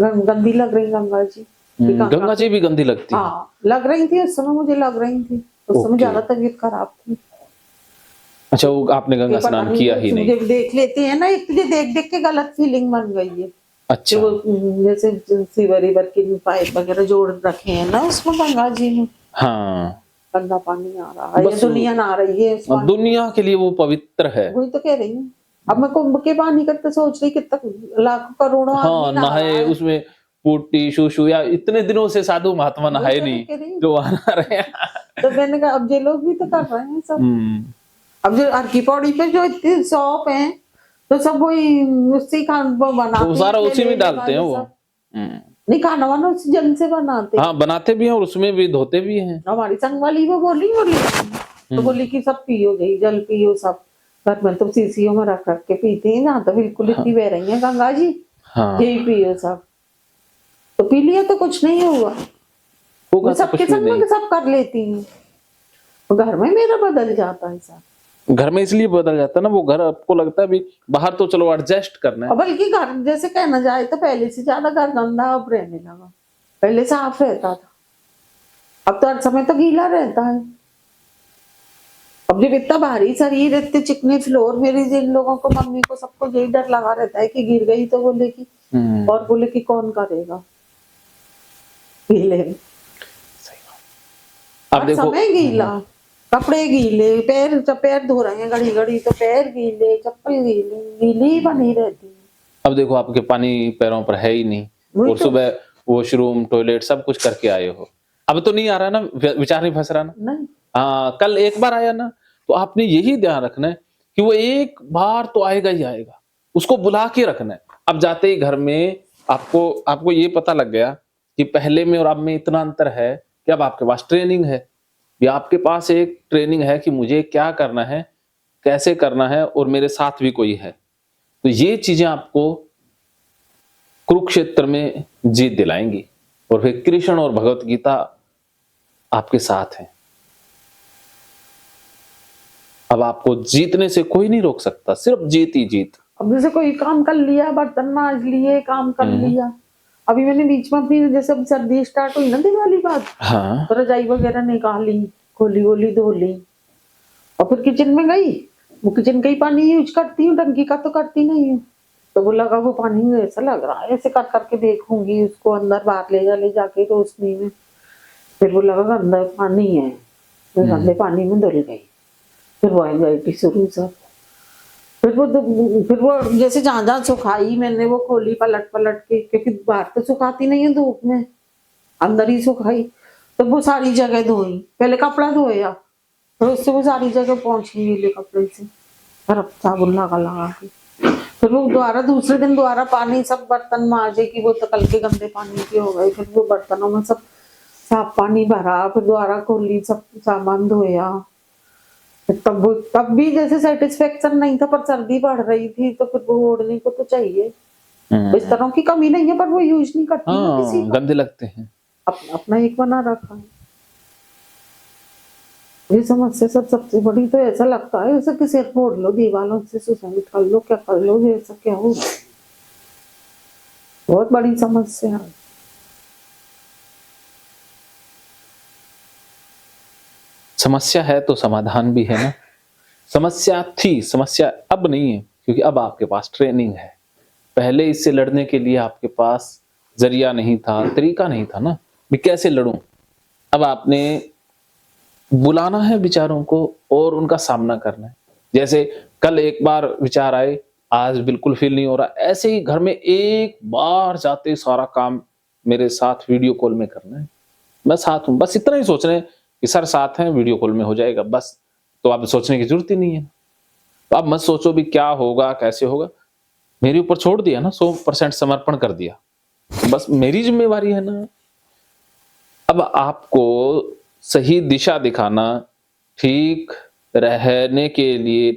गंदी लग रही गंगा जी। गंगा जी भी गंदी लगती है? हाँ, लग रही थी उस समय, मुझे लग रही थी उस समय, ज्यादा तबीयत खराब थी। अच्छा, वो आपने गंगा स्नान किया ही नहीं? जब देख लेते हैं ना, एक तुझे देख देख के गलत फीलिंग बन गई है। अच्छा। वो जैसे सीवर वीवर की पाइप वगैरह जोड़ रखे हैं ना उसमें गंगा जी में, हाँ, गंदा पानी आ रहा है, ये दुनिया नहा रही है उस दुनिया के लिए वो पवित्र है। वही तो कह रही हूँ। अब मैं कुंभ के पानी का तो सोच रही कितना लाखों करोड़ों आदमी नहा रहा नहाए है। उसमें, पुट्टी शूशु, या इतने दिनों से साधु महात्मा नहाए नहीं जो वहां नहा रहे हैं। तो मैंने कहा अब ये लोग भी तो कर रहे हैं सब। अब जो हर की पौड़ी पे जो इतनी शॉप है, तो सब वही उसी खान वो बनाते वो सारा उसी में डालते हैं वो। नहीं, खाना वाना उसी जल से बनाते हैं। हाँ, बनाते भी हैं और उसमें भी धोते भी हैं। हमारी संग वाली वो बोली तो बोली कि सब पियो, गई जल पियो सब। घर में तो सीसीओ में रख रख के पीते हैं, जहाँ तो बिल्कुल इतनी बह रही है गंगा जी, यही पियो सब। तो पी लिया तो कुछ नहीं हुआ, वो सबके संग में सब कर लेती हूँ, घर में मेरा बदल जाता है सब। घर में इसलिए बदल जाता है ना, वो घर आपको लगता है भी बाहर तो चलो एडजस्ट करना है, बल्कि घर जैसे कहना जाए तो पहले से ज्यादा घर गंदा अब रहने लगा, पहले साफ रहता था, अब तो हर समय तो गीला रहता है। अब जब इतना भारी शरीर, इतने चिकने फ्लोर, मेरी जिन लोगों को, मम्मी को, सबको यही डर लगा रहता है कि गिर गई तो बोले कि और बोले कि कौन करेगा गीले। अब देखो समय गीला, कपड़े गीले, पैर धो रहे हैं घड़ी घड़ी तो पैर गीले, चप्पल गीली, गीली ही बनी रहती है। अब देखो आपके पानी पैरों पर है ही नहीं, और तो सुबह वॉशरूम टॉयलेट सब कुछ करके आए हो, अब तो नहीं आ रहा ना, विचार नहीं फंस रहा ना? नहीं। हाँ, कल एक बार आया ना, तो आपने यही ध्यान रखना है कि वो एक बार तो आएगा ही आएगा, उसको बुला के रखना है। अब जाते ही घर में आपको ये पता लग गया कि पहले में और अब में इतना अंतर है कि अब आपके पास ट्रेनिंग है, या आपके पास एक ट्रेनिंग है कि मुझे क्या करना है, कैसे करना है, और मेरे साथ भी कोई है। तो ये चीजें आपको कुरुक्षेत्र में जीत दिलाएंगी, और फिर कृष्ण और भगवत गीता आपके साथ हैं। अब आपको जीतने से कोई नहीं रोक सकता, सिर्फ जीत ही जीत। अब जैसे कोई काम कर लिया, बर्तन मांज लिए, काम कर लिया, अभी मैंने बीच में अपनी जैसे अब सर्दी स्टार्ट हुई ना, दिवाली बाद, हाँ, तो रजाई वगैरह निकाली, खोली वोली धो ली, और फिर किचन में गई, वो किचन का ही पानी यूज करती हूँ, टंकी का तो करती नहीं हूँ। तो वो लगा, वो पानी ऐसा लग रहा है, ऐसे कर करके देखूंगी उसको, अंदर बाहर ले जाके रोशनी में, फिर वो लगा गंदा पानी है, फिर गंदे पानी में धुल गई, फिर वो एंजाइटी शुरू सब। फिर वो जैसे जहां जहां सुखाई मैंने वो खोली पलट पलट के, क्योंकि बाहर तो सुखाती नहीं है धूप में, अंदर ही सुखाई, तो वो सारी जगह धोई, पहले कपड़ा धोया, फिर उससे वो सारी जगह पहुंची गीले कपड़े से, फिर साबुन लगा के, फिर वो दोबारा दूसरे दिन दोबारा पानी, सब बर्तन मांजे कि वो तो कल के गंदे पानी के हो गए, फिर वो बर्तनों में सब साफ पानी भरा, फिर दोबारा खोली, सब सामान धोया। तब भी जैसे सेटिस्फेक्शन नहीं था, पर सर्दी बढ़ रही थी तो फिर वो ओढ़ने को तो चाहिए। इस तरह की कमी नहीं है, पर वो यूज नहीं करती ना किसी का, गंदे लगते हैं, अपना एक बना रखा है। ये समस्या सबसे बड़ी तो ऐसा लगता है जैसे कि सिर फोड़ लो, दीवारों से सुसाइड कर लो, क्या कर लो, ऐसा क्या हो, बहुत बड़ी समस्या है। समस्या है तो समाधान भी है ना। समस्या थी, समस्या अब नहीं है, क्योंकि अब आपके पास ट्रेनिंग है। पहले इससे लड़ने के लिए आपके पास जरिया नहीं था, तरीका नहीं था ना, मैं कैसे लड़ूं। अब आपने बुलाना है विचारों को और उनका सामना करना है। जैसे कल एक बार विचार आए, आज बिल्कुल फील नहीं हो रहा, ऐसे ही घर में एक बार जाते सारा काम मेरे साथ वीडियो कॉल में करना है, मैं साथ हूं, बस इतना ही सोच रहे हैं कि सर साथ हैं, वीडियो कॉल में हो जाएगा बस। तो आप सोचने की जरूरत ही नहीं है। तो आप मत सोचो भी क्या होगा कैसे होगा, मेरे ऊपर छोड़ दिया ना, 100% समर्पण कर दिया, बस मेरी जिम्मेवारी है ना। अब आपको सही दिशा दिखाना, ठीक रहने के लिए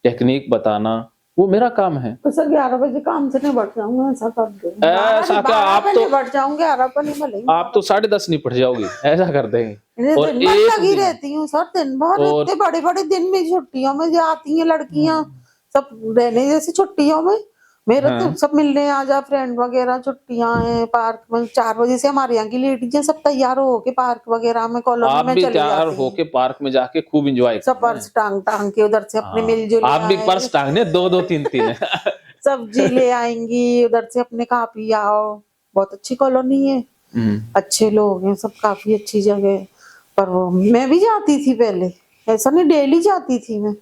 टेक्निक बताना, वो मेरा काम है। तो सर 11 बजे काम से निपट जाऊंगा, ऐसा कर दो। ऐसा क्या, आप तो निपट जाऊंगे 11 पर नहीं मिलेंगे, आप तो 10:30 निपट जाओगी, ऐसा कर देंगे। और दिन भर लगी रहती हूँ सर, दिन भर इतने बड़े बड़े दिन में, छुट्टियों में जाती हैं लड़कियां सब रहने, जैसे छुट्टियों में मेरा हाँ। तो सब मिलने आ जा, फ्रेंड वगैरह, छुट्टियां हैं, पार्क में 4 बजे से हमारे यहाँ की लेडीज सब तैयार हो के पार्क वगैरह में, कॉलोनी आप में भी चली तैयार जाती हैं। होके पार्क में जाके खूब एंजॉय सब करना है। पर्स टांग टांग के उधर से अपने हाँ, मिलजुल आप भी आए, पर्स टांगने 2-2 3-3 है। सब्जी ले आएंगी उधर से, अपने खा पी आओ। बहुत अच्छी कॉलोनी है, अच्छे लोग हैं सब, काफी अच्छी जगह है। पर वो मैं भी जाती थी पहले, ऐसा नहीं डेली जाती थी मैं,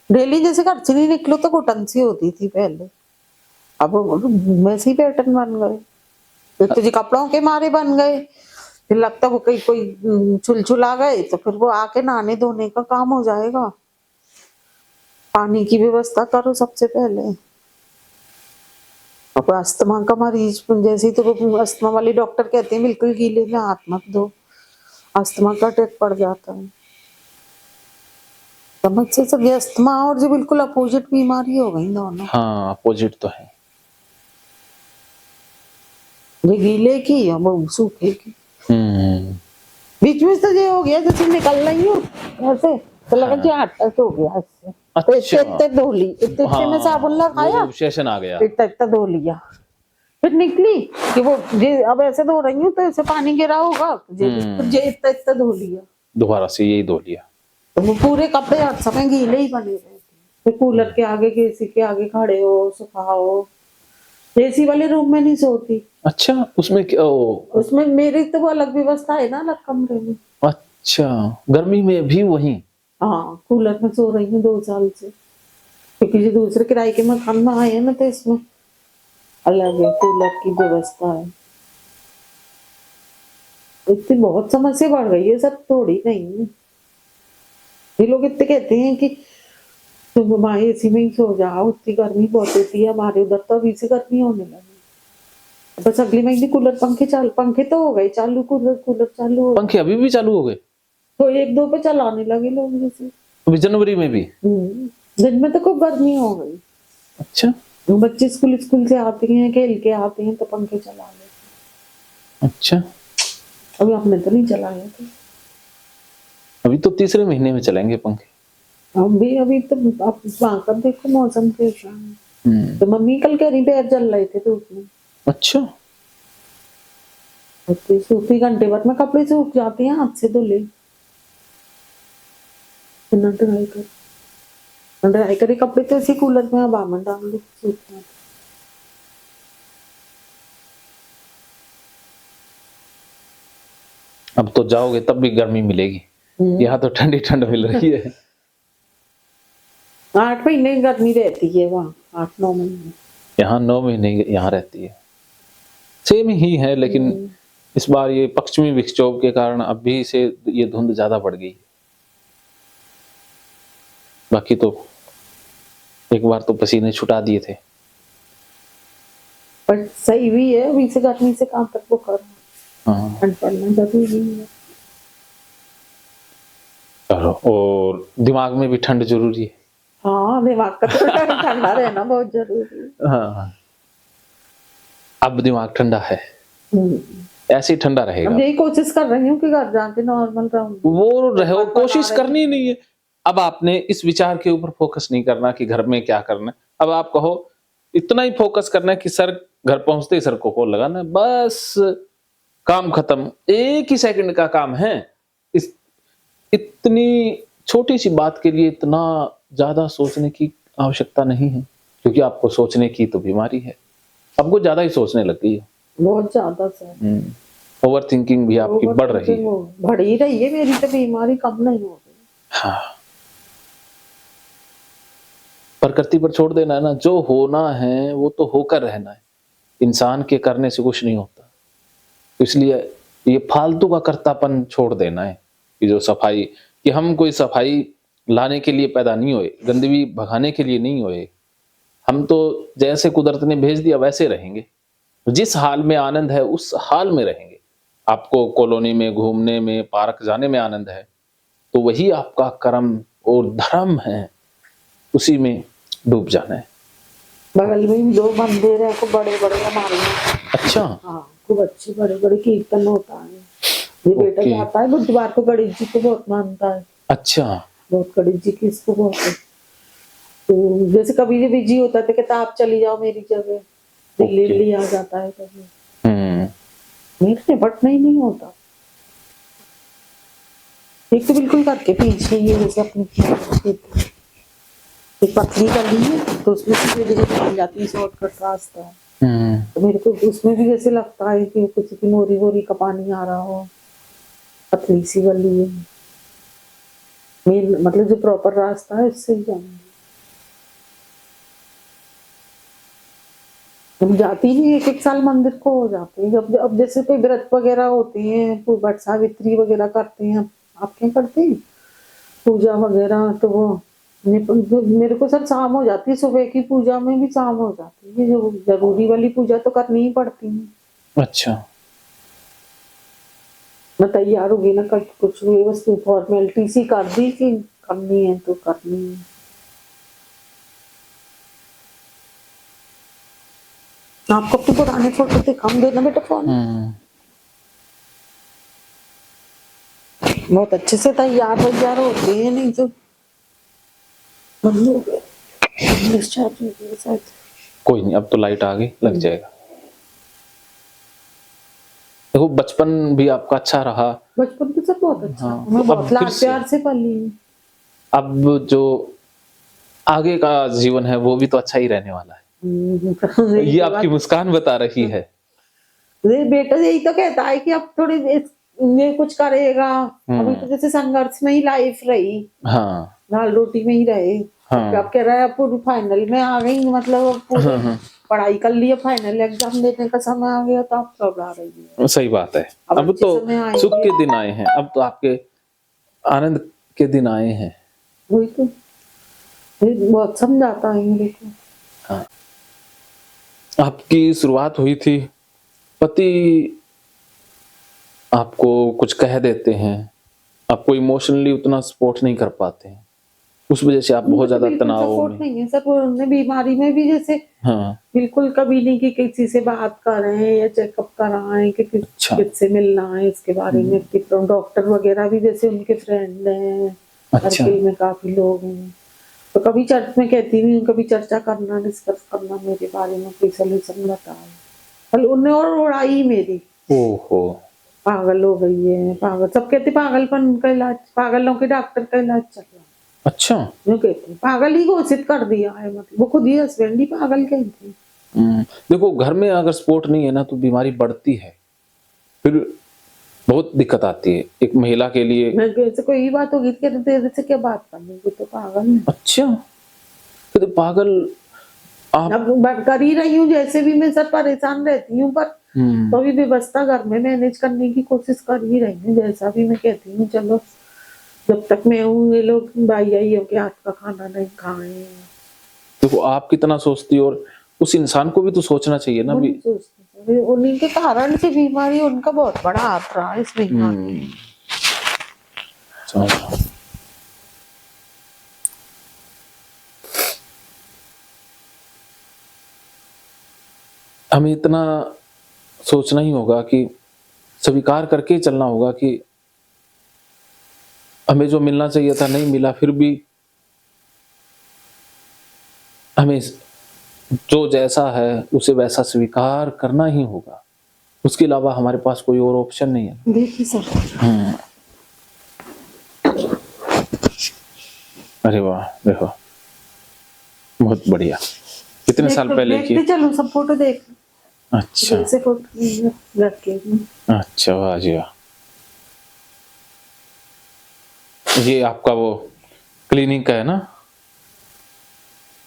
डेली जैसे घर से नहीं निकलो तो घुटन सी होती थी पहले। अब वैसे ही पैटर्न बन गए, एक तो जी कपड़ों के मारे बन गए, फिर लगता वो कोई कोई छुल आ गए तो फिर वो आके नहाने धोने का काम हो जाएगा। पानी की व्यवस्था करो सबसे पहले। अब अस्थमा का मरीज जैसे ही, तो वो अस्थमा वाले डॉक्टर कहते हैं बिल्कुल गीले में हाथ मत दो, अस्थमा का अटैक पड़ जाता है। समझ से सब, ये अस्थमा और जो बिल्कुल अपोजिट बीमारी हो गई दोनों, हाँ, अपोजिट तो है। ये गीले की और वो सूखे की। बीच में तो ये हो गया जैसे निकल रही हूँ घर से तो लगा जी अटैक हो गया इससे, तो अच्छा। इतने धो ली, इतने में साबुन लगाया, वो सेशन आ गया। इतना धो लिया, फिर निकली कि वो ये अब ऐसे धो रही हूँ तो ऐसे पानी गिरा होगा, ये इतना धो लिया, दोबारा से यही धो लिया। तो वो पूरे कपड़े हर समय गीले ही बने रहते। फिर कूलर के आगे, एसी के आगे खड़े हो, सुखाओ। एसी वाले रूम में नहीं सोती। अच्छा, उसमें क्या उसमें मेरी तो वो अलग व्यवस्था है ना, अलग कमरे में। अच्छा, गर्मी में भी वहीं? हाँ, कूलर में सो रही हूँ 2 साल से, क्योंकि जो दूसरे किराए के मकान में आए हैं ना, तो इसमें अलग है, कूलर की व्यवस्था है। इतनी बहुत समस्या बढ़ गई है, सब थोड़ी नहीं है। ये लोग इतने कहते हैं कि तुम हमारे एसी में ही सो जाओ, इतनी गर्मी बहुत होती है हमारे उधर, तो अभी से गर्मी होने लगी। बस अगले महीने कूलर पंखे तो हो गए चालू, कूलर चालू हो, पंखे अभी भी चालू हो गए? तो 1-2 पे चलाने लगे लोग जैसे। अभी जनवरी में भी? दिन में तो खूब गर्मी हो गई। अच्छा। बच्चे स्कूल से आते हैं, खेल के आते हैं, तो पंखे चला लेते। अच्छा, अभी आपने तो नहीं चलाया था? अभी तो तीसरे महीने में चलेंगे पंखे। अभी तो आप वहां का देखो मौसम कैसा है। तो मम्मी कल कह रही पैर जल रहे थे धूप में। अच्छा, सूखी घंटे बाद में कपड़े सूख जाते हैं, हाथ से धुले, ड्राई करे कपड़े तो ऐसे कूलर में हवा में डाल दो, सूख जाते। अब तो जाओगे तब भी गर्मी मिलेगी, यहाँ तो ठंडी ठंड मिल रही है। 8 महीने गर्मी रहती है वहाँ, 8-9 महीने। यहाँ 9 महीने यहाँ रहती है, सेम ही है, लेकिन इस बार ये पश्चिमी विक्षोभ के कारण अभी से ये धुंध ज्यादा बढ़ गई है। बाकी तो एक बार तो पसीने छुटा दिए थे। पर सही भी है, अभी से गर्मी से कहाँ तक बुखार, ठंड पड़ना जरूरी है। चलो, और दिमाग में भी ठंड जरूरी है। हाँ, दिमाग का तो ठंडा रहना बहुत जरूरी है। हाँ, अब दिमाग ठंडा है, ऐसे ही ठंडा रहेगा। अब यही कोशिश कर रही हूँ कि घर जाके नॉर्मल रहूं। वो रहो, कोशिश करनी नहीं है। अब आपने इस विचार के ऊपर फोकस नहीं करना कि घर में क्या करना है। अब आप कहो इतना ही फोकस करना है कि सर घर पहुंचते ही सर को कॉल लगाना है, बस काम खत्म। 1 ही सेकंड का काम है। इस इतनी छोटी सी बात के लिए इतना ज्यादा सोचने की आवश्यकता नहीं है, क्योंकि आपको सोचने की तो बीमारी है, आपको ज्यादा ही सोचने लग गई है, बहुत ज्यादा सर। ओवर थिंकिंग भी आपकी बढ़ रही है। बढ़ ही रही है, मेरी तो बीमारी कम नहीं हो रही। हाँ, प्रकृति पर छोड़ देना है ना, जो होना है वो तो होकर रहना है, इंसान के करने से कुछ नहीं होता। तो इसलिए ये फालतू का कर्तापन छोड़ देना है कि जो सफाई, कि हम कोई सफाई लाने के लिए पैदा नहीं हुए, गंदगी भगाने के लिए नहीं हुए। हम तो जैसे कुदरत ने भेज दिया वैसे रहेंगे, जिस हाल में आनंद है उस हाल में रहेंगे। आपको कॉलोनी में घूमने में, पार्क जाने में आनंद है, तो वही आपका कर्म और धर्म है, उसी में डूब जाना है। बगल में 2 मंदिर है, खूब बड़े बड़े हमारे। अच्छा। हाँ, खूब अच्छे बड़े बड़े कीर्तन होता है। ये बेटा जाता है बुधवार को, गणेश जी को बहुत मानता है। अच्छा, बहुत गणेश जी की इसको बहुत है। तो जैसे कभी ये बिजी होता है तो कहता आप चली जाओ मेरी जगह, दिल्ली ओके। दिल्ली आ जाता है कभी। हम्म। मेरे निपटना ही नहीं होता। एक तो बिल्कुल करके पीछे ही है, जैसे अपनी एक पतली गली है तो उसमें से धीरे धीरे निकल जाती है, शॉर्टकट रास्ता है। तो मेरे को उसमें भी जैसे लगता है कि कुछ की मोरी मोरी का पानी आ रहा हो, पतली सी गली है। मेन मतलब जो प्रॉपर रास्ता है उससे ही जाऊंगी। हम जाती नहीं, एक एक साल मंदिर को हो जाते हैं। जब अब जैसे कोई व्रत वगैरह होते हैं, तो वट सावित्री वगैरह करते हैं, आप क्या करते हैं पूजा वगैरह, तो वो मेरे को सर शाम हो जाती है, सुबह की पूजा में भी शाम हो जाती है। जो जरूरी वाली पूजा तो करनी ही पड़ती है। अच्छा। मैं तैयार हो गई ना, कल कुछ हुई बस फॉर्मेलिटी सी कर दी कि करनी है तो करनी है। आपको अपने पुराने फोटो दिखाऊं, देना बेटा फोन। बहुत अच्छे से तैयार होते हैं, नहीं तो बंद हो गए। डिस्चार्ज हो गए शायद। कोई नहीं, अब तो लाइट आ गई, लग जाएगा। देखो बचपन भी आपका अच्छा रहा। बचपन तो सब बहुत अच्छा हाँ, था। मैं तो बहुत अब फिर लाड से प्यार से पली हूँ। अब जो आगे का जीवन है वो भी तो अच्छा ही रहने वाला है। ये आपकी मुस्कान बता रही है। ये बेटा यही तो कहता है कि अब थोड़ी ये कुछ करेगा। अभी तो जैसे संघर्ष में ही लाइफ रही, हाँ दाल रोटी में ही रहे। हाँ अब कह रहा है अब पूरी फाइनल में आ गई, मतलब अब पूरी पढ़ाई कर लिया, फाइनल एग्जाम देने का समय आ गया, तो आप घबरा रही है। सही बात है। अब अब अच्छे तो समय आएंगे। सुख के दिन आए हैं, अब तो आपके आनंद के दिन आए हैं। वही तो ये बहुत समझाता है मेरे को। हाँ। आपकी शुरुआत हुई थी, पति आपको कुछ कह देते हैं, आपको इमोशनली उतना सपोर्ट नहीं कर पाते हैं, उस वजह से आप बहुत ज्यादा तनाव सपोर्ट में। नहीं है सर, उन्होंने बीमारी में भी जैसे हाँ। बिल्कुल कभी नहीं कि किसी से बात करें या चेकअप कराएं कि अच्छा। किससे मिलना है इसके बारे में। तो डॉक्टर वगैरह भी जैसे उनके फ्रेंड हैं, अच्छा। सर्किल में काफी लोग हैं। तो कभी चर्च में कहती हूँ, कभी चर्चा करना, डिस्कस करना मेरे बारे में, कोई सोल्यूशन बताए। कल उन्हें और उड़ाई मेरी, ओहो। पागल हो गई है, पागल। सब कहते पागलपन का इलाज, पागलों के डॉक्टर का इलाज चल रहा है। अच्छा। जो कहते हैं पागल ही घोषित कर दिया है, मतलब वो खुद ही हस्बैंड ही पागल कहते हैं। देखो घर में अगर सपोर्ट नहीं है ना तो बीमारी बढ़ती है, फिर बहुत दिक्कत आती है एक महिला के लिए। मैं ऐसे कोई बात होगी कि तेरे से क्या बात करनी, वो तो पागल है। अच्छा, तो पागल आप। अब कर ही रही हूँ, जैसे भी मैं सब परेशान रहती हूँ, पर तो भी व्यवस्था घर में मैनेज करने की कोशिश कर ही रही हूँ। जैसा भी मैं कहती हूँ चलो, जब तक मैं हूँ ये लोग भाई आई हो के हाथ का खाना नहीं खाए। देखो आप कितना सोचती हो, और उस इंसान को भी तो सोचना चाहिए ना भी। उन्हीं के कारण से बीमारी, उनका बहुत बड़ा हाथ रहा इस बीमारी। हमें इतना सोचना ही होगा कि स्वीकार करके चलना होगा कि हमें जो मिलना चाहिए था नहीं मिला, फिर भी हमें जो जैसा है उसे वैसा स्वीकार करना ही होगा, उसके अलावा हमारे पास कोई और ऑप्शन नहीं है। देखिए सर। अरे वाह, देखो बहुत बढ़िया। कितने साल पहले की? चलो सब फोटो देख। अच्छा। फोटो रख के। अच्छा, वाह जी वाह। ये आपका वो क्लिनिक है ना?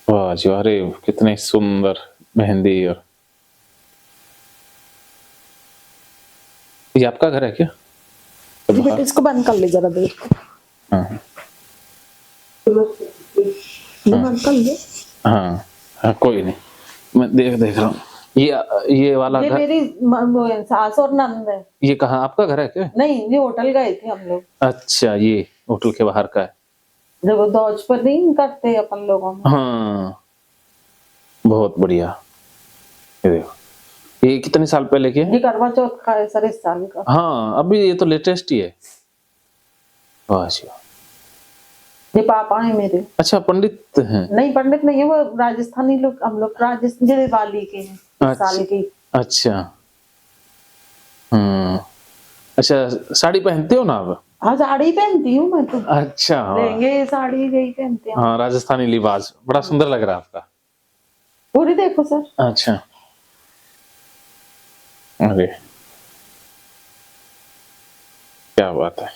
वाह जी, अरे कितने सुंदर मेहंदी। और ये आपका घर है क्या? जी बेटा इसको बंद कर ले जरा देर को। हाँ बंद कर ले। हाँ हाँ, कोई नहीं, मैं देख रहा हूँ। ये वाला ये घर मेरी सास और नंद है। ये कहाँ, आपका घर है क्या? नहीं, ये होटल गए थे हम लोग। अच्छा, ये होटल के बाहर का है। जब वो दौज पर नहीं करते अपन लोगों में। हाँ, बहुत बढ़िया। ये देखो, ये कितने साल पहले की है? ये करवा चौथ का है सर, इस साल का। हाँ, अभी ये तो लेटेस्ट ही है। वाह जी वाह। ये पापा है मेरे। अच्छा, पंडित हैं। नहीं पंडित नहीं है, वो राजस्थानी लोग, हम लोग राजस्थान दिवाली के हैं, इस साल की। अच्छा। अच्छा, साड़ी पहनते हो ना आप? हाँ साड़ी पहनती हूँ मैं तो। अच्छा। लहंगे साड़ी यही पहनते हैं। हाँ, राजस्थानी लिबास बड़ा सुंदर लग रहा है आपका। पूरी देखो सर। अच्छा। अरे क्या बात है।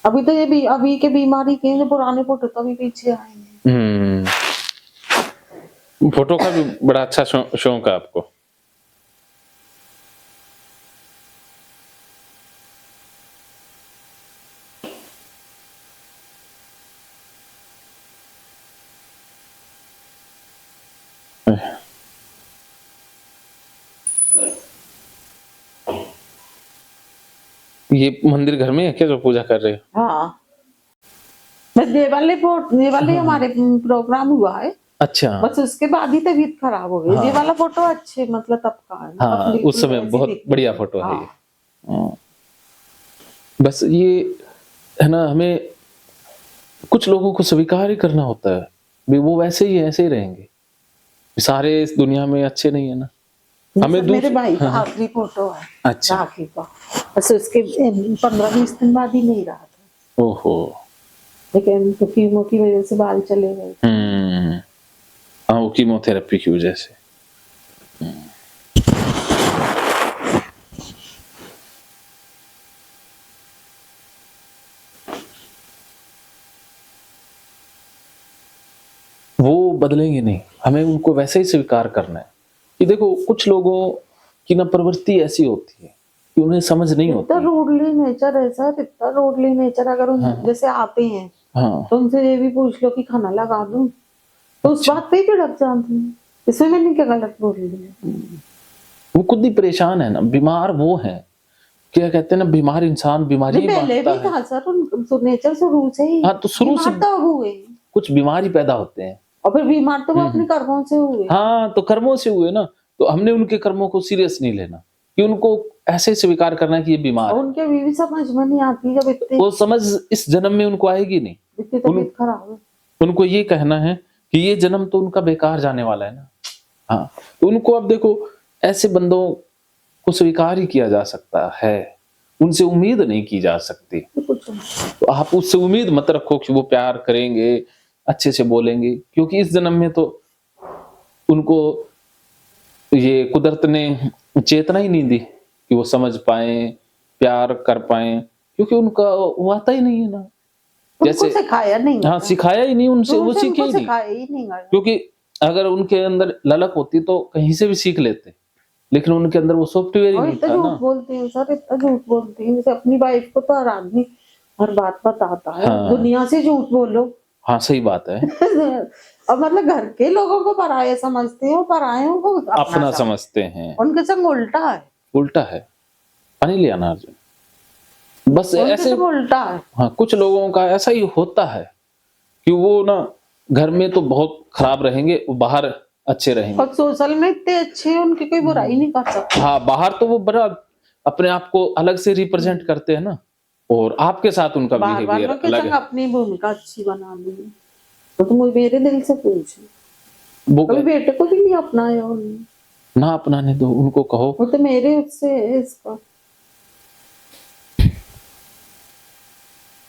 अभी तो ये भी अभी के बीमारी के जो पुराने फोटो तो अभी पीछे आएंगे। फोटो का भी बड़ा अच्छा शौक है आपको। ये मंदिर घर में है क्या जो पूजा कर रहे हो? हाँ बस ये वाले हमारे प्रोग्राम हुआ है। अच्छा। बस उसके बाद ही तबीयत खराब हो गई। हाँ। ये वाला फोटो अच्छे मतलब तब का है। हाँ, बिल्कुल उस समय ऐसी बहुत दिखती बढ़िया थी। फोटो है हाँ। ये। बस ये है ना, हमें कुछ लोगों को स्वीकार ही करना होता है भी, वो वैसे ही ऐसे ही रहेंगे, सारे इस दुनिया में अच्छे नहीं है ना। हमें मेरे भाई का हाँ। आखिरी फोटो है। अच्छा। राखी का। बस उसके 15-20 दिन बाद ही नहीं रहा था। ओहो। लेकिन तो कीमो की वजह से बाल चले गए। हाँ, वो कीमोथेरेपी की वजह से। वो बदलेंगे नहीं, हमें उनको वैसे ही स्वीकार करना है कि देखो कुछ लोगों की ना प्रवृत्ति ऐसी होती है कि उन्हें समझ नहीं होती। इतना रूडली नेचर है सर, इतना रूडली नेचर। अगर उन जैसे आते हैं हाँ। तो उनसे ये भी पूछ लो कि खाना लगा दूं, तो उस बात पे ही भड़क जाते हैं। इसमें मैंने क्या गलत बोल रही है? वो खुद ही परेशान है ना, बीमार वो है, क्या कहते हैं ना, बीमार इंसान बीमारी ही पहले बांटता भी है। था सर, उन नेचर शुरू से ही। हाँ, तो शुरू से बीमार तो हुए कुछ बीमार ही पैदा होते हैं। और फिर बीमार तो वो अपने कर्मों से हुए। हाँ, तो कर्मों से हुए ना, तो हमने उनके कर्मों को सीरियस नहीं लेना, कि उनको ऐसे स्वीकार करना कि ये बीमार और है। उनके भी समझ में नहीं आती जब इतने वो समझ इस जन्म में उनको आएगी नहीं। इतनी तबीयत खराब है। उनको ये कहना है कि ये जन्म तो उनका बेकार जाने वाला है ना। हाँ, तो उनको अब देखो, ऐसे बंदों को स्वीकार ही किया जा सकता है, उनसे उम्मीद नहीं की जा सकती। तो आप उससे उम्मीद मत रखो कि वो प्यार करेंगे, अच्छे से बोलेंगे, क्योंकि इस जन्म में तो उनको ये कुदरत ने चेतना ही नहीं दी कि वो समझ पाए, प्यार कर पाए, क्योंकि उनका वो आता ही नहीं है ना। जैसे सिखाया नहीं। हाँ, सिखाया ही नहीं उनसे, वो सीखे ही नहीं। सिखाया ही नहीं। क्योंकि अगर उनके अंदर ललक होती तो कहीं से भी सीख लेते, लेकिन उनके अंदर वो सॉफ्टवेयर ही नहीं था ना। झूठ बोलते हैं सर, इतना झूठ बोलते हैं। जैसे अपनी वाइफ को तो हर आदमी हर बात बताता है। हाँ। दुनिया से झूठ बोलो। हाँ, सही बात है। और मतलब घर के लोगों को पराये समझते हैं, परायों को अपना समझते हैं। उनके संग उल्टा है। उल्टा है। पानी ले आना अर्जुन। बस ऐसे उल्टा है। हाँ, कुछ लोगों का ऐसा ही होता है कि वो ना घर में तो बहुत खराब रहेंगे, वो बाहर अच्छे रहेंगे। और सोशल में इतने अच्छे हैं, उनकी कोई बुराई नहीं कर सकता। हाँ, बाहर तो वो बड़ा अपने आप को अलग से रिप्रेजेंट करते हैं ना, और आपके साथ उनका बिहेवियर अलग है। अपनी भूमिका अच्छी बना दी। तो तुम मेरे दिल से पूछो, कभी बेटे को भी नहीं अपनाया उन्होंने। ना अपनाने दो, उनको कहो। वो तो मेरे उससे इसका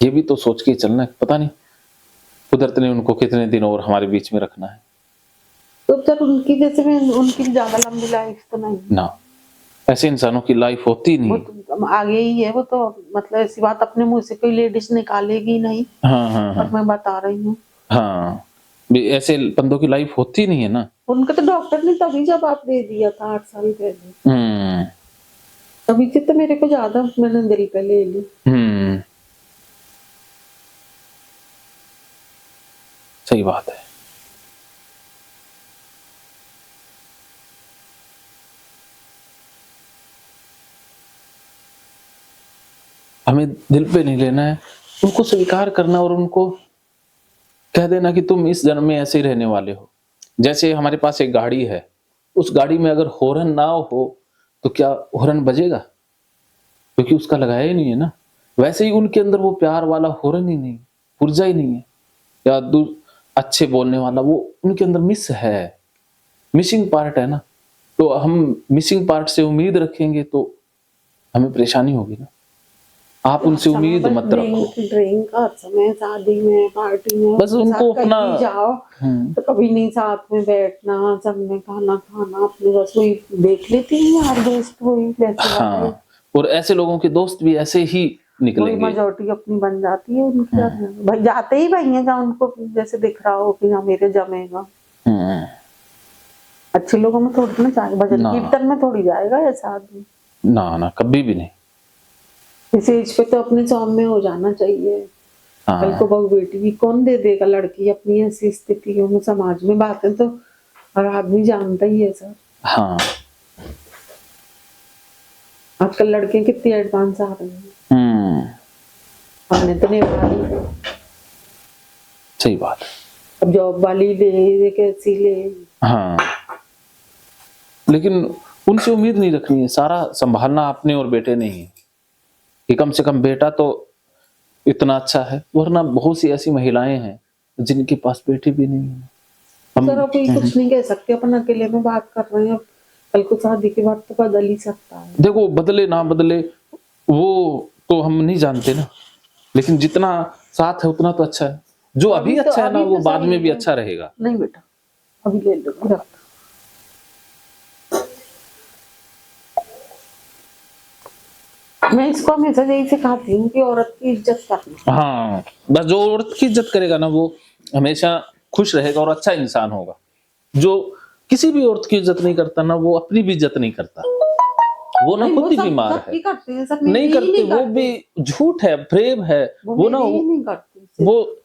ये भी तो सोच के चलना है, पता नहीं कुदरत ने उनको कितने दिन और हमारे बीच में रखना है। तो सर उनकी जैसे में उनकी ज्यादा लंबी लाइफ तो नहीं ना, ऐसे इंसानों की लाइफ होती नहीं। वो तो आगे ही है। वो तो मतलब ऐसी बात अपने मुंह से कोई लेडीज निकालेगी नहीं। हाँ हाँ हाँ, और मैं बता रही हूँ। हाँ, ऐसे बंदों की लाइफ होती नहीं है ना। उनका तो डॉक्टर ने तभी जवाब दे दिया था 8 साल पहले। तभी से तो मेरे को ज्यादा मैंने दिल पे ले ली। सही बात है। हमें दिल पे नहीं लेना है, उनको स्वीकार करना और उनको कह देना कि तुम इस जन्म में ऐसे ही रहने वाले हो। जैसे हमारे पास एक गाड़ी है, उस गाड़ी में अगर हॉर्न ना हो तो क्या हॉर्न बजेगा? क्योंकि उसका लगाया ही नहीं है ना। वैसे ही उनके अंदर वो प्यार वाला हॉर्न ही नहीं, ऊर्जा ही नहीं है, या अच्छे बोलने वाला, वो उनके अंदर मिस है, मिसिंग पार्ट है ना। तो हम मिसिंग पार्ट से उम्मीद रखेंगे तो हमें परेशानी होगी ना। आप उनसे उम्मीद मत रखो। ड्रिंक हर समय, शादी में, पार्टी में, बस उनको कहीं अपना भी जाओ तो कभी नहीं साथ में बैठना, सब में खाना खाना, अपने बस वही देख लेती है यार दोस्त, वही वैसे हाँ, और ऐसे लोगों के दोस्त भी ऐसे ही वही निकलेंगे। मेजोरिटी अपनी बन जाती है उनकी। भाई जाते ही भाई हैं जहाँ उनको जैसे दिख रहा हो कि हाँ मेरे जमेगा। अच्छे लोगों में थोड़ी ना जाएगा, भजन ना। कीर्तन में थोड़ी जाएगा ऐसा आदमी। ना कभी भी नहीं। इस एज पे तो अपने सौम्य में हो जाना चाहिए। कल को बहू बेटी भी कौन दे देगा, लड़की अपनी ऐसी स्थितियों में समाज में, बातें तो हर आदमी जानता ही है सर। हाँ, आजकल लड़के कितनी एडवांस आ रहे हैं, हमने तो नहीं वाली। सही बात। अब जॉब वाली ले, ये कैसी ले। हाँ, लेकिन उनसे उम्मीद नहीं रखनी है, सारा संभालना आपने और बेटे ने ही है कि कम से कम बेटा तो इतना अच्छा है। वरना बहुत सी ऐसी महिलाएं हैं जिनके पास बेटे भी नहीं है। सर अब कोई कुछ नहीं कह सकते, अपन अकेले में बात कर रहे हैं। कल को शादी के बाद तो बदल ही सकता है। देखो, बदले ना बदले वो तो हम नहीं जानते ना, लेकिन जितना साथ है उतना तो अच्छा है। जो अभी अच्छा है ना, वो बाद में भी अच्छा रहेगा। नहीं बेटा, अभी ले लो। मैं इसको हमेशा यही सिखाती हूँ कि औरत की इज्जत करना। हाँ, बस जो औरत की इज्जत करेगा ना, वो हमेशा खुश रहेगा और अच्छा इंसान होगा। जो किसी भी औरत की इज्जत नहीं करता ना, वो अपनी भी इज्जत नहीं करता। वो ना खुद ही बीमार है। नहीं करते, वो भी झूठ है, प्रेम है। वो ना वो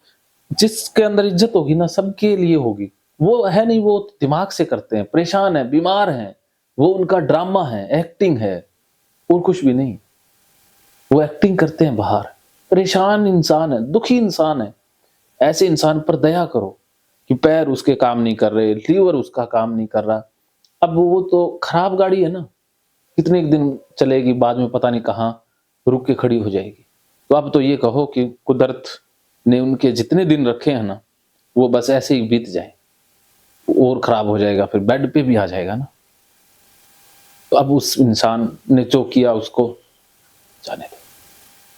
जिसके अंदर इज्जत होगी ना, सबके लिए होगी। वो है नहीं, वो दिमाग से करते हैं, परेशान है, बीमार हैं। वो उनका ड्रामा है, एक्टिंग है, और कुछ भी नहीं। वो एक्टिंग करते हैं बाहर। परेशान इंसान है, दुखी इंसान है। ऐसे इंसान पर दया करो कि पैर उसके काम नहीं कर रहे, लीवर उसका काम नहीं कर रहा। अब वो तो खराब गाड़ी है ना, कितने दिन चलेगी, बाद में पता नहीं कहाँ रुक के खड़ी हो जाएगी। तो अब तो ये कहो कि कुदरत ने उनके जितने दिन रखे हैं ना, वो बस ऐसे ही बीत जाए, और खराब हो जाएगा, फिर बेड पे भी आ जाएगा ना। तो अब उस इंसान ने जो किया उसको जाने दो,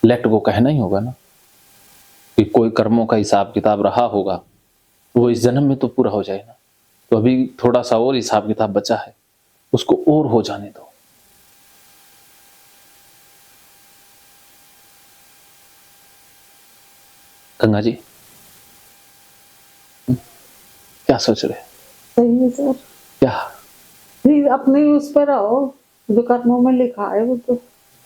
लेट गो कहना ही होगा ना। कि कोई कर्मों का हिसाब किताब रहा होगा, वो इस जन्म में तो पूरा हो जाए ना। तो अभी थोड़ा सा और हिसाब किताब बचा है, उसको और हो जाने दो। गंगा जी क्या सोच रहे? सही है सर। क्या अपने उस पर आओ, जो कर्मों में लिखा है वो तो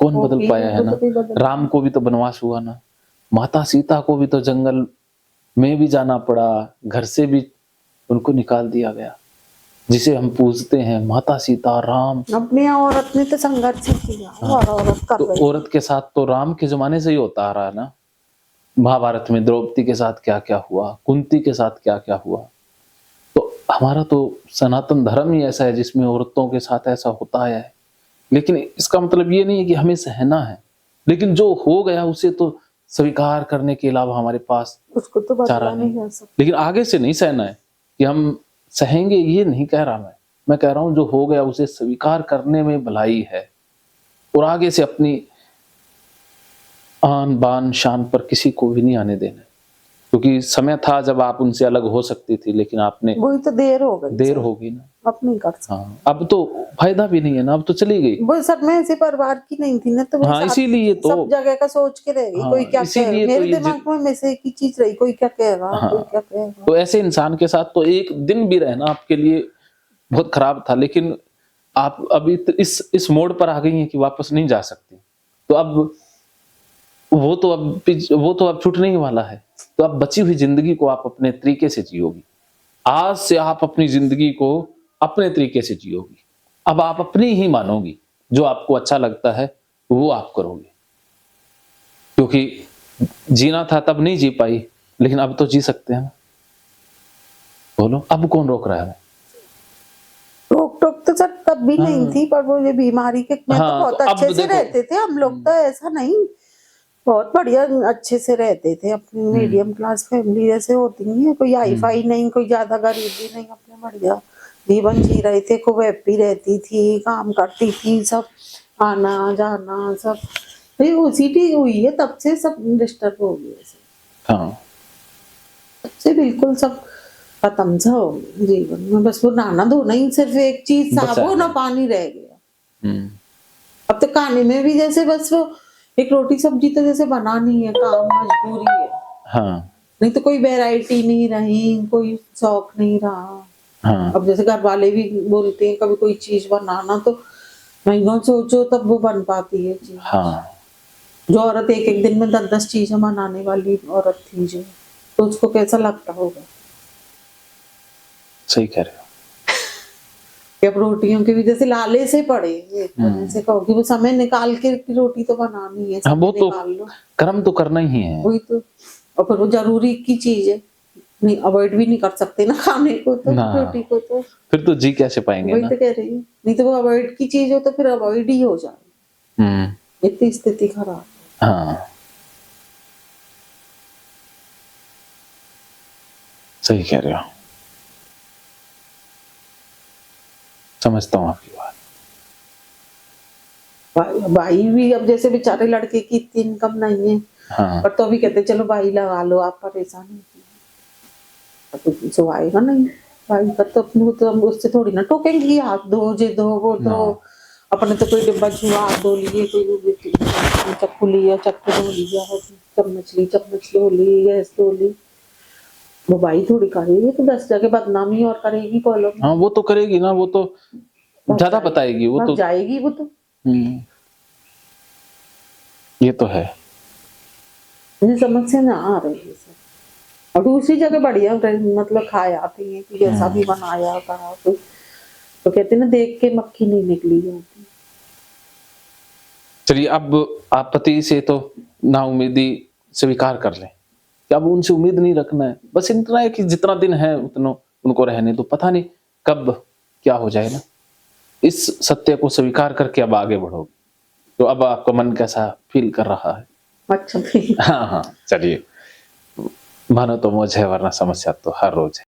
कौन बदल पाया है ना। राम को भी तो वनवास हुआ ना, माता सीता को भी तो जंगल में भी जाना पड़ा, घर से भी उनको निकाल दिया गया। जिसे हम पूजते हैं माता सीता राम, अपनी औरत ने तो संघर्ष किया। और औरत कर रही, तो औरत के साथ तो राम के जमाने से ही होता आ रहा है ना। महाभारत में द्रौपदी के साथ क्या क्या हुआ, कुंती के साथ क्या क्या हुआ। तो हमारा तो सनातन धर्म ही ऐसा है जिसमें औरतों के साथ ऐसा होता आया है। लेकिन इसका मतलब ये नहीं है कि हमें सहना है, लेकिन जो हो गया उसे तो स्वीकार करने के अलावा हमारे पास उसको तो चारा नहीं जा सकता। लेकिन आगे से नहीं सहना है कि हम सहेंगे, ये नहीं कह रहा मैं कह रहा हूं जो हो गया उसे स्वीकार करने में भलाई है। और आगे से अपनी आन बान शान पर किसी को भी नहीं आने देना, क्योंकि समय था जब आप उनसे अलग हो सकती थी, लेकिन आपने वही तो देर हो गई, देर होगी ना, अब नहीं कर सकते। हाँ, अब तो फायदा भी नहीं है ना, अब तो चली गई। वो सब में ऐसे परिवार की नहीं थी ना, तो हाँ, इसीलिए तो सब जगह का सोच के रह गई। हाँ, कोई क्या कहेगा, मेरे तो दिमाग में से एक ही चीज रही, कोई क्या कहेगा। हाँ, कोई क्या कहेगा। तो ऐसे इंसान के साथ तो एक दिन भी रहना आपके लिए बहुत खराब था, लेकिन आप अभी इस मोड़ पर आ गई हैं कि वापस नहीं जा सकती। तो अब वो तो अब छूटने ही वाला है। तो अब बची हुई जिंदगी को आप अपने तरीके से जियोगी। आज से आप अपनी जिंदगी को अपने तरीके से जियोगी। अब आप अपनी ही मानोगी, जो आपको अच्छा लगता है वो आप करोगे। क्योंकि जीना था तब नहीं जी पाई, लेकिन अब तो जी सकते हैं ना। बोलो, अब कौन रोक रहा है? रोक टोक तो सर तब भी नहीं थी, पर वो ये बीमारी के में तो बहुत अच्छे से रहते थे हम लोग, तो ऐसा नहीं। बहुत बढ़िया अच्छे से रहते थे अपनी मीडियम क्लास फैमिली जैसे होती है, कोई हाई फाई नहीं, कोई ज्यादा गरीबी नहीं, अपने बढ़िया जीवन जी रहे थे, खूब हैप्पी रहती थी, काम करती थी, सब आना जाना सब। फिर ओसीडी हुई है तब से सब डिस्टर्ब हो गया सब। हाँ तब से बिल्कुल सब खत्म सा हो गया जीवन में, बस वो नहाना धोना ही सिर्फ एक चीज बचा साबुन है। और पानी रह गया। हम्म, अब तो खाने में भी जैसे बस वो एक रोटी सब्जी तो जैसे बनानी है, काम मजबूरी है, हाँ नहीं तो कोई वैरायटी नहीं रही, कोई शौक नहीं रहा। हाँ अब जैसे घर वाले भी बोलते हैं कभी कोई चीज बनाना तो महीनों सोचो तब वो बन पाती है चीज। हाँ जो औरत एक एक दिन में 10-10 चीजें बनाने वाली औरत थी जो, तो उसको कैसा लगता होगा। सही कह रहे हो। कि अब रोटियों के भी जैसे लाले से पड़े, एक तरह से कहो कि वो समय निकाल के रोटी तो बनानी है, हाँ समय वो तो निकाल लो, कर्म तो करना ही है। वही तो। और फिर वो जरूरी की चीज है, नहीं अवॉइड भी नहीं कर सकते ना खाने को, तो ना रोटी को तो। फिर तो जी कैसे पाएंगे वही ना। तो कह रही हूँ, नहीं तो वो अवॉइड की चीज हो तो फिर अवॉइड ही हो जाए, इतनी स्थिति खराब। हाँ सही कह रहे हो, समझता हूँ आपकी बात। भाई भी अब जैसे बेचारे लड़के की इतनी इनकम नहीं है, हाँ पर तो अभी कहते चलो भाई लगा लो, आप परेशान नहीं, तो जो आएगा नहीं भाई का तो अपने तो हम उससे थोड़ी ना टोकेंगे, हाथ धो जे धो वो धो, अपने तो कोई डिब्बा छुआ हाथ धो लिए, कोई चक्कू लिया चक्कू धो लिया, चम्मच धो ली, गैस धो ली, वो भाई थोड़ी करेगी तो 10 जगह बदनामी और करेगी कॉलों। हाँ वो तो करेगी ना, वो तो ज्यादा बताएगी, वो तो जाएगी वो तो। ये तो है। समझ से ना आ रही है सर। और दूसरी जगह बढ़िया मतलब खाए आती है कि जैसा भी बनाया कहा तो कहते ना देख के मक्खी नहीं निकली जाती। चलिए अब आप पति से तो नाउम्मीदी स्वीकार कर लें कि अब उनसे उम्मीद नहीं रखना है, बस इतना है कि जितना दिन है उतना उनको रहने दो, पता नहीं कब क्या हो जाए ना। इस सत्य को स्वीकार करके अब आगे बढ़ो। तो अब आपका मन कैसा फील कर रहा है? अच्छा हाँ हाँ चलिए, मानो तो मौज है वरना समस्या तो हर रोज है।